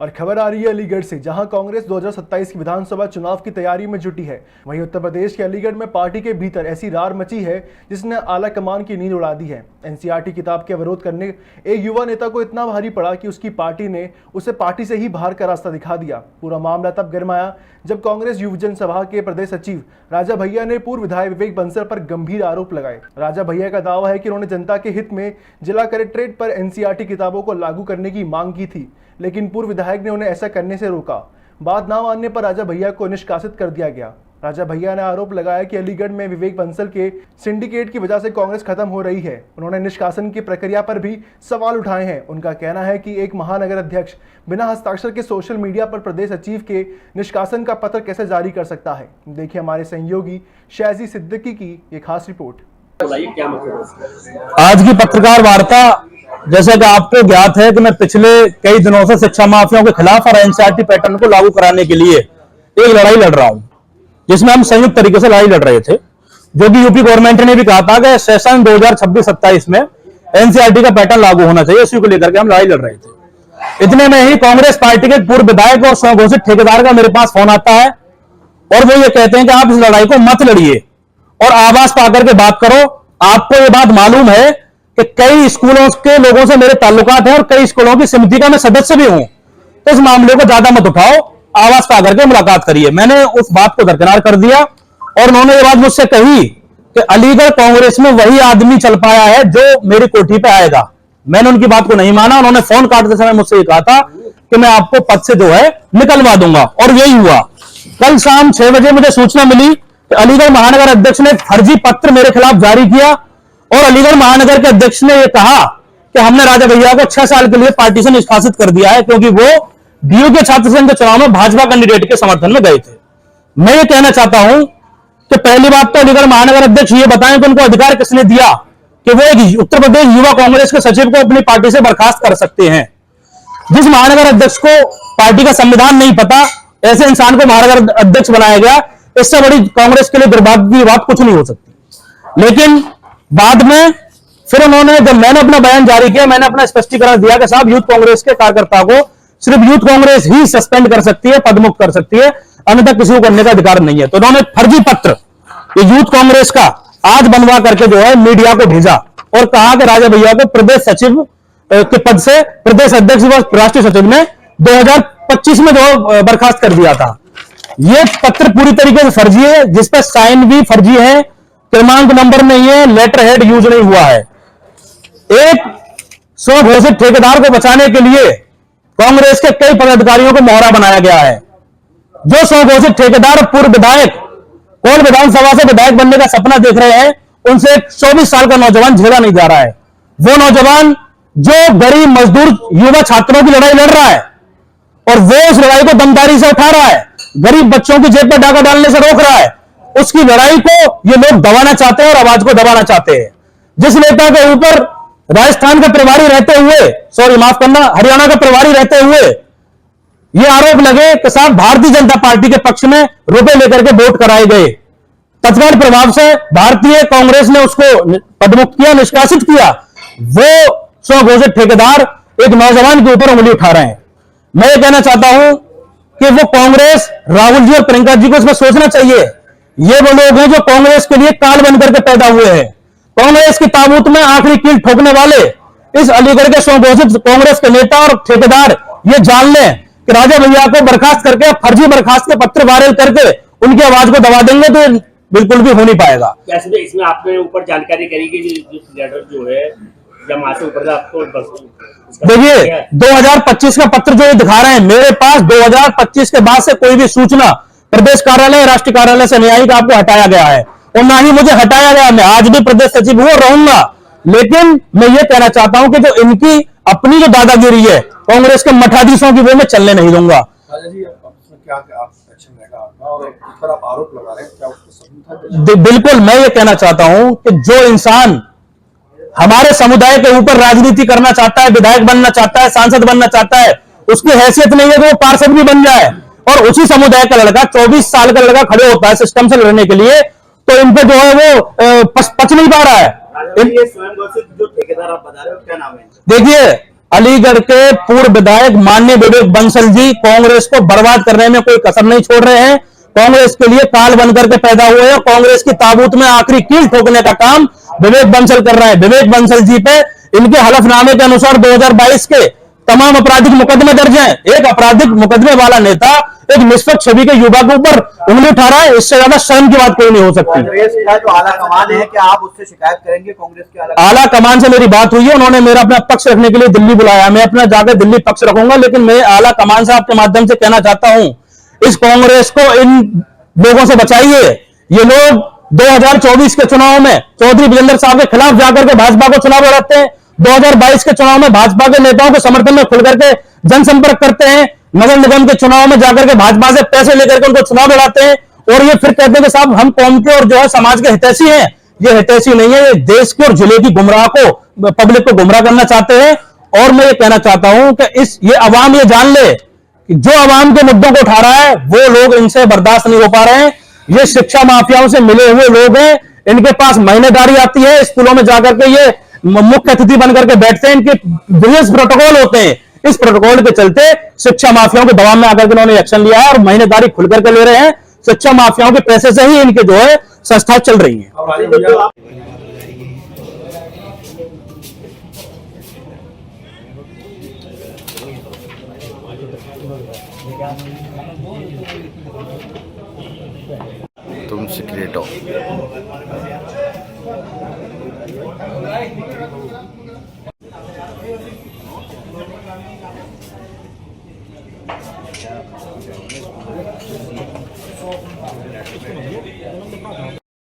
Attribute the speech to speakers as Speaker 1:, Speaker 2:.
Speaker 1: और खबर आ रही है अलीगढ़ से, जहां कांग्रेस 2027 की विधानसभा चुनाव की तैयारी में जुटी है। वहीं उत्तर प्रदेश के अलीगढ़ में पार्टी के भीतर ऐसी रार मची है जिसने आला कमान की नींद उड़ा दी है। एनसीईआरटी किताब के विरोध करने एक युवा नेता को इतना भारी पड़ा कि उसकी पार्टी ने उसे पार्टी से ही बाहर का रास्ता दिखा दिया। पूरा मामला तब गरमाया जब कांग्रेस युवजन सभा के प्रदेश सचिव राजा भैया ने पूर्व विधायक विवेक बंसल पर गंभीर आरोप लगाए। राजा भैया का दावा है कि उन्होंने जनता के हित में जिला कलेक्ट्रेट पर एनसीईआरटी किताबों को लागू करने की मांग की थी, लेकिन पूर्व विधायक ने उन्हें ऐसा करने से रोका। बात ना मानने पर राजा भैया को निष्कासित कर दिया गया। राजा भैया ने आरोप लगाया कि अलीगढ़ में विवेक बंसल के सिंडिकेट की वजह से कांग्रेस खत्म हो रही है। उन्होंने निष्कासन की प्रक्रिया पर भी सवाल उठाए हैं। उनका कहना है कि एक महानगर अध्यक्ष बिना हस्ताक्षर के सोशल मीडिया पर प्रदेश सचिव के निष्कासन का पत्र कैसे जारी कर सकता है। देखिए हमारे सहयोगी शाजी सिद्दीकी की ये खास रिपोर्ट।
Speaker 2: आज की पत्रकार वार्ता, जैसे कि आपको ज्ञात है कि मैं पिछले कई दिनों से शिक्षा माफियाओं के खिलाफ और एनसीईआरटी पैटर्न को लागू कराने के लिए एक लड़ाई लड़ रहा हूं, जिसमें हम संयुक्त तरीके से लड़ाई लड़ रहे थे, जो कि यूपी गवर्नमेंट ने भी कहा था कि सेशन 2026-27 में एनसीईआरटी का पैटर्न लागू होना चाहिए। इसी को लेकर के हम लड़ाई लड़ रहे थे। इतने में ही कांग्रेस पार्टी के पूर्व विधायक और स्वघोषित ठेकेदार का मेरे पास फोन आता है और वो ये कहते हैं कि आप इस लड़ाई को मत लड़िए और आवाज पाकर के बात करो। आपको ये बात मालूम है कि कई स्कूलों के लोगों से मेरे ताल्लुकात हैं और कई स्कूलों की समिति का मैं सदस्य भी हूं, तो इस मामले को ज्यादा मत उठाओ, आवाज पा करके मुलाकात करिए। मैंने उस बात को दरकिनार कर दिया और उन्होंने ये बात मुझसे कही कि अलीगढ़ कांग्रेस में वही आदमी चल पाया है जो मेरी कोठी पे आएगा। मैंने उनकी बात को नहीं माना। उन्होंने फोन काटते समय मुझसे ये कहा था कि मैं आपको पद से जो है निकलवा दूंगा, और यही हुआ। कल शाम 6 बजे मुझे सूचना मिली कि अलीगढ़ महानगर अध्यक्ष ने एक फर्जी पत्र मेरे खिलाफ जारी किया और अलीगढ़ महानगर के अध्यक्ष ने यह कहा कि हमने राजा भैया को 6 साल के लिए पार्टी से निष्कासित कर दिया है, क्योंकि वो डीयू के छात्र संघ के चुनाव में भाजपा कैंडिडेट के समर्थन में गए थे। मैं ये कहना चाहता हूं कि पहली बात तो अलीगढ़ महानगर अध्यक्ष ये बताएं कि उनको अधिकार किसने दिया कि वो एक उत्तर प्रदेश युवा कांग्रेस के सचिव को अपनी पार्टी से बर्खास्त कर सकते हैं। जिस महानगर अध्यक्ष को पार्टी का संविधान नहीं पता, ऐसे इंसान को महानगर अध्यक्ष बनाया गया। इससे बड़ी कांग्रेस के लिए दुर्भाग्य की बात कुछ नहीं हो सकती। लेकिन बाद में फिर उन्होंने, जब मैंने अपना बयान जारी किया, मैंने अपना स्पष्टीकरण दिया कि साहब यूथ कांग्रेस के कार्यकर्ता को सिर्फ यूथ कांग्रेस ही सस्पेंड कर सकती है, पदमुक्त कर सकती है, अन्यथा किसी को करने का अधिकार नहीं है। तो उन्होंने फर्जी पत्र ये यूथ कांग्रेस का आज बनवा करके जो है मीडिया को भेजा और कहा कि राजा भैया को प्रदेश सचिव के पद से प्रदेश अध्यक्ष व राष्ट्रीय सचिव ने 2025 में जो बर्खास्त कर दिया था। यह पत्र पूरी तरीके से फर्जी है, जिस पर साइन भी फर्जी है, क्रमांक नंबर नहीं है, लेटर हेड यूज नहीं हुआ है। एक स्वघोषित ठेकेदार को बचाने के लिए कांग्रेस के कई पदाधिकारियों को मोहरा बनाया गया है। जो स्वघोषित ठेकेदार पूर्व विधायक कौन विधानसभा से विधायक बनने का सपना देख रहे हैं, उनसे एक 24 साल का नौजवान झेला नहीं जा रहा है। वो नौजवान जो गरीब मजदूर युवा छात्रों की लड़ाई लड़ रहा है और वो उस लड़ाई को दमदारी से उठा रहा है, गरीब बच्चों की जेब पर डाका डालने से रोक रहा है, उसकी लड़ाई को ये लोग दबाना चाहते हैं और आवाज को दबाना चाहते हैं। जिस नेता के ऊपर राजस्थान के प्रभारी रहते हुए, सॉरी माफ करना, हरियाणा के प्रभारी रहते हुए ये आरोप लगे कि साहब भारतीय जनता पार्टी के पक्ष में रुपए लेकर के वोट कराए गए, तत्काल प्रभाव से भारतीय कांग्रेस ने उसको पदमुक्त किया, निष्कासित किया, वो स्वघोषित ठेकेदार एक नौजवान के ऊपर उंगली उठा रहे हैं। मैं ये कहना चाहता हूं कि वो कांग्रेस, राहुल जी और प्रियंका जी को इसमें सोचना चाहिए। ये वो लोग हैं जो कांग्रेस के लिए काल बनकर के पैदा हुए हैं। कांग्रेस की ताबूत में आखिरी कील ठोकने वाले इस अलीगढ़ के स्वघोषित कांग्रेस के नेता और ठेकेदार ये जान लें कि राजा भैया को बर्खास्त करके, फर्जी बर्खास्त के पत्र वायरल करके उनकी आवाज को दबा देंगे तो बिल्कुल भी हो नहीं पाएगा।
Speaker 3: इसमें आपने ऊपर जानकारी करी कि लेटर जो है जमा से ऊपर आपको
Speaker 2: देखिए 2025 का पत्र जो ये दिखा रहे हैं, मेरे पास 2025 के बाद से कोई भी सूचना प्रदेश कार्यालय, राष्ट्रीय कार्यालय से नहीं आई कि आपको हटाया गया है, और ना ही मुझे हटाया गया। मैं आज भी प्रदेश सचिव हूं, रहूंगा। लेकिन मैं ये कहना चाहता हूं कि जो इनकी अपनी जो दादागिरी है कांग्रेस के मठाधीशों की, वो मैं चलने नहीं दूंगा। बिल्कुल, मैं ये कहना चाहता हूं कि जो इंसान हमारे समुदाय के ऊपर राजनीति करना चाहता है, विधायक बनना चाहता है, सांसद बनना चाहता है, उसकी हैसियत नहीं है कि वो पार्षद भी बन जाए, और उसी समुदाय का लड़का 24 साल का लड़का खड़े होता है सिस्टम से लड़ने के लिए, तो इन पे जो है वो पच नहीं पा रहा है।
Speaker 3: ये स्वयं घोषित जो ठेकेदार आप बता रहे हो, क्या नाम है?
Speaker 2: देखिए अलीगढ़ के पूर्व विधायक माननीय विवेक बंसल जी कांग्रेस को बर्बाद करने में कोई कसर नहीं छोड़ रहे हैं। कांग्रेस के लिए काल बनकर के पैदा हुए हैं। कांग्रेस की ताबूत में आखिरी कील ठोकने का काम विवेक बंसल कर रहे हैं। विवेक बंसल जी पे इनके हलफनामे के अनुसार 2022 के तमाम आपराधिक मुकदमे दर्ज हैं। एक आपराधिक मुकदमे वाला नेता एक निष्पक्ष छवि के युवा के ऊपर उंगली उठा रहा है, इससे ज्यादा शर्म की बात कोई नहीं हो सकती।
Speaker 4: जो आला कमान है, क्या आप उससे शिकायत करेंगे कांग्रेस के
Speaker 2: आला कमान से मेरी बात हुई है, उन्होंने मेरा अपना पक्ष रखने के लिए दिल्ली बुलाया। मैं अपना जाकर दिल्ली पक्ष रखूंगा, लेकिन मैं आला कमान से आपके माध्यम से कहना चाहता हूं, इस कांग्रेस को इन लोगों से बचाइए। ये लोग 2024 के चुनाव में चौधरी विजेंद्र साहब के खिलाफ जाकर के भाजपा को चुनाव लड़ाते हैं। 2022 के चुनाव में भाजपा के नेताओं के समर्थन में खुल करके जनसंपर्क करते हैं। नगर निगम के चुनाव में जाकर के भाजपा से पैसे लेकर के उनको चुनाव लड़ाते हैं, और ये फिर कहते हैं कि साहब हम कौम के और जो है समाज के हितैषी हैं। ये हितैषी नहीं है, ये देश के और जिले की गुमराह को, पब्लिक को गुमराह करना चाहते हैं। और मैं ये कहना चाहता हूं कि ये अवाम ये जान ले कि जो अवाम के मुद्दों को उठा रहा है वो लोग इनसे बर्दाश्त नहीं हो पा रहे हैं। ये शिक्षा माफियाओं से मिले हुए लोग हैं, इनके पास महीनेदारी आती है, स्कूलों में जाकर के ये मुख्य अतिथि बनकर के बैठते हैं, इनके बिजनेस प्रोटोकॉल होते हैं। इस प्रोटोकॉल के चलते शिक्षा माफियाओं के दबाव में आकर के उन्होंने एक्शन लिया है और महीनेदारी खुल करके ले रहे हैं। शिक्षा माफियाओं के पैसे से ही इनके जो है संस्था चल रही है।
Speaker 5: तुम सिक्रेट हो।